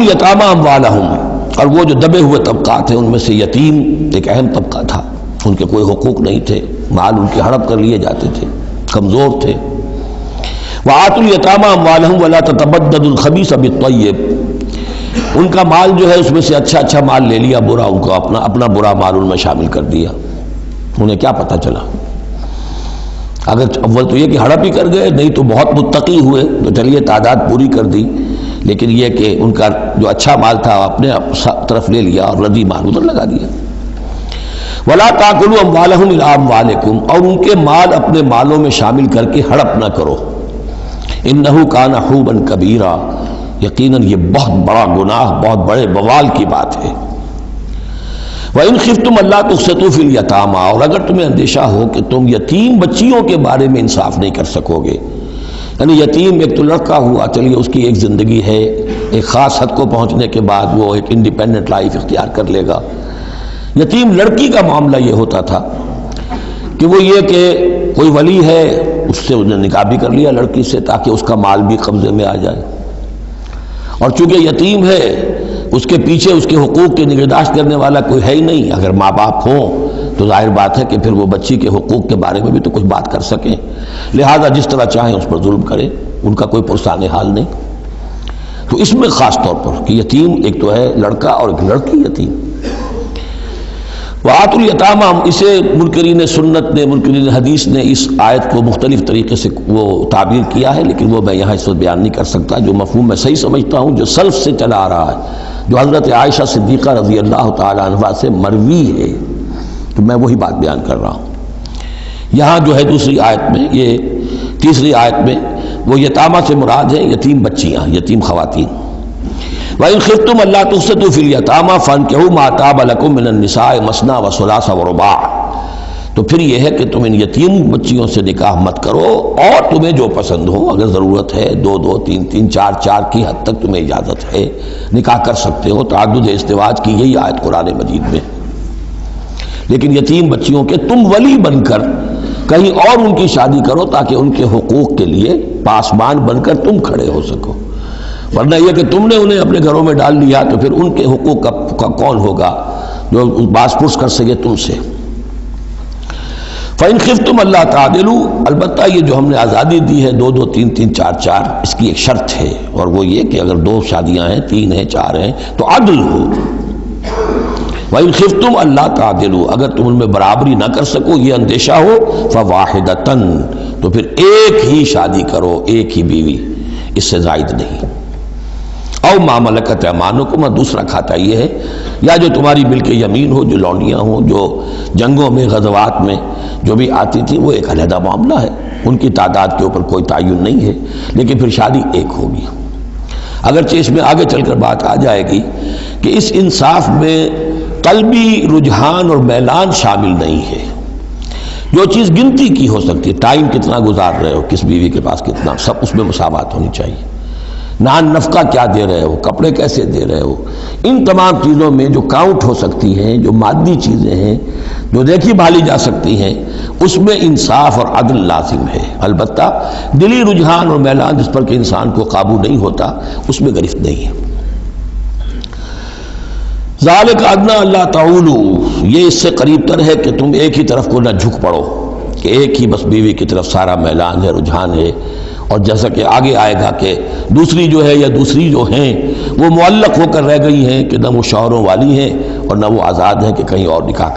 یتاما اموالہم، اور وہ جو دبے ہوئے طبقات ہیں ان میں سے یتیم ایک اہم طبقہ تھا، ان کے کوئی حقوق نہیں تھے، مال ان کے ہڑپ کر لیے جاتے تھے، کمزور تھے۔ وآتوا الیتاما اموالہم ولا تتبدلوا الخبیث بالطیب، ان کا مال جو ہے اس میں سے اچھا اچھا مال لے لیا، برا ان کو اپنا برا مال ان میں شامل کر دیا۔ انہیں کیا پتہ چلا؟ اگر اول تو یہ کہ ہڑپ ہی کر گئے، نہیں تو بہت متقی ہوئے تو چلیے تعداد پوری کر دی، لیکن یہ کہ ان کا جو اچھا مال تھا اپنے طرف لے لیا اور ردی مال ادھر لگا دیا۔ ولا تاکلوا اموالہم الی اموالکم، اور ان کے مال اپنے مالوں میں شامل کر کے ہڑپ نہ کرو۔ انہ کان حوبا کبیرا، یقیناً یہ بہت بڑا گناہ، بہت بڑے بوال کی بات ہے۔ وَإِنْ خِفْتُمْ أَلَّا تُقْسِطُوا فِي الْيَتَامَىٰ، اور اگر تمہیں اندیشہ ہو کہ تم یتیم بچیوں کے بارے میں انصاف نہیں کر سکو گے، یعنی یتیم ایک تو لڑکا ہوا، چلیے اس کی ایک زندگی ہے، ایک خاص حد کو پہنچنے کے بعد وہ ایک انڈیپینڈنٹ لائف اختیار کر لے گا۔ یتیم لڑکی کا معاملہ یہ ہوتا تھا کہ وہ یہ کہ کوئی ولی ہے، اس سے انہیں نکاح بھی کر لیا لڑکی سے تاکہ اس کا مال بھی قبضے میں آ جائے، اور چونکہ یتیم ہے اس کے پیچھے اس کے حقوق کی نگہداشت کرنے والا کوئی ہے ہی نہیں۔ اگر ماں باپ ہوں تو ظاہر بات ہے کہ پھر وہ بچی کے حقوق کے بارے میں بھی تو کچھ بات کر سکیں، لہذا جس طرح چاہیں اس پر ظلم کریں، ان کا کوئی پرسان حال نہیں۔ تو اس میں خاص طور پر کہ یتیم ایک تو ہے لڑکا اور ایک لڑکی یتیم۔ وآتوا الیتاما، اسے منکرین سنت نے، منکرین حدیث نے اس آیت کو مختلف طریقے سے وہ تعبیر کیا ہے، لیکن وہ میں یہاں اس وقت بیان نہیں کر سکتا۔ جو مفہوم میں صحیح سمجھتا ہوں، جو سلف سے چلا آ رہا ہے، جو حضرت عائشہ صدیقہ رضی اللہ تعالی عنہا سے مروی ہے، تو میں وہی بات بیان کر رہا ہوں۔ یہاں جو ہے دوسری آیت میں، یہ تیسری آیت میں، وہ یتامہ سے مراد ہے یتیم بچیاں، یتیم خواتین۔ وَإِنْ خِفْتُمْ أَلَّا تُقْسِطُوا فِي الْيَتَامَىٰ فَانكِحُوا مَا طَابَ لَكُم مِّنَ النِّسَاءِ مَثْنَىٰ وَثُلَاثَ وَرُبَاع، تو پھر یہ ہے کہ تم ان یتیم بچیوں سے نکاح مت کرو، اور تمہیں جو پسند ہو، اگر ضرورت ہے دو دو تین تین چار چار کی حد تک تمہیں اجازت ہے، نکاح کر سکتے ہو۔ تعدد ازدواج کی یہی آیت قرآن مجید میں، لیکن یتیم بچیوں کے تم ولی بن کر کہیں اور ان کی شادی کرو تاکہ ان کے حقوق کے لیے پاسبان بن کر تم کھڑے ہو سکو، ورنہ یہ کہ تم نے انہیں اپنے گھروں میں ڈال لیا تو پھر ان کے حقوق کا کون ہوگا جو باز پرس کر سکے تم سے۔ فَإِنْ خِفْتُمْ أَلَّا تَعْدِلُوا، البتہ یہ جو ہم نے آزادی دی ہے دو دو تین تین چار چار، اس کی ایک شرط ہے، اور وہ یہ کہ اگر دو شادیاں ہیں، تین ہیں، چار ہیں، تو عدل ہو۔ وَإِنْ خِفْتُمْ أَلَّا تَعْدِلُوا، اگر تم ان میں برابری نہ کر سکو، یہ اندیشہ ہو، فَوَاحِدَةً، تو پھر ایک ہی شادی کرو، ایک ہی بیوی، اس سے زائد نہیں۔ او ما ملکت ایمانکم، دوسرا کھاتا یہ ہے، یا جو تمہاری ملک یمین ہو، جو لونڈیاں ہوں، جو جنگوں میں غزوات میں جو بھی آتی تھی، وہ ایک علیحدہ معاملہ ہے، ان کی تعداد کے اوپر کوئی تعین نہیں ہے، لیکن پھر شادی ایک ہوگی۔ اگرچہ اس میں آگے چل کر بات آ جائے گی کہ اس انصاف میں قلبی رجحان اور میلان شامل نہیں ہے، جو چیز گنتی کی ہو سکتی ہے، ٹائم کتنا گزار رہے ہو، کس بیوی کے پاس کتنا، سب اس میں مساوات ہونی چاہیے۔ نان نفقہ کیا دے رہے ہو، کپڑے کیسے دے رہے ہو، ان تمام چیزوں میں جو کاؤنٹ ہو سکتی ہیں، جو مادی چیزیں ہیں، جو دیکھی بھالی جا سکتی ہیں، اس میں انصاف اور عدل لازم ہے۔ البتہ دلی رجحان اور میلان جس پر کہ انسان کو قابو نہیں ہوتا، اس میں گرفت نہیں ہے۔ ذالک ادنیٰ اللہ تعولوا، یہ اس سے قریب تر ہے کہ تم ایک ہی طرف کو نہ جھک پڑو، کہ ایک ہی بس بیوی کی طرف سارا میلان ہے، رجحان ہے۔ اور جیسا کہ آگے آئے گا کہ دوسری جو ہے یا دوسری جو ہیں وہ معلق ہو کر رہ گئی ہیں کہ نہ وہ شوہروں والی ہیں اور نہ وہ آزاد ہیں کہ کہیں اور نکاح کر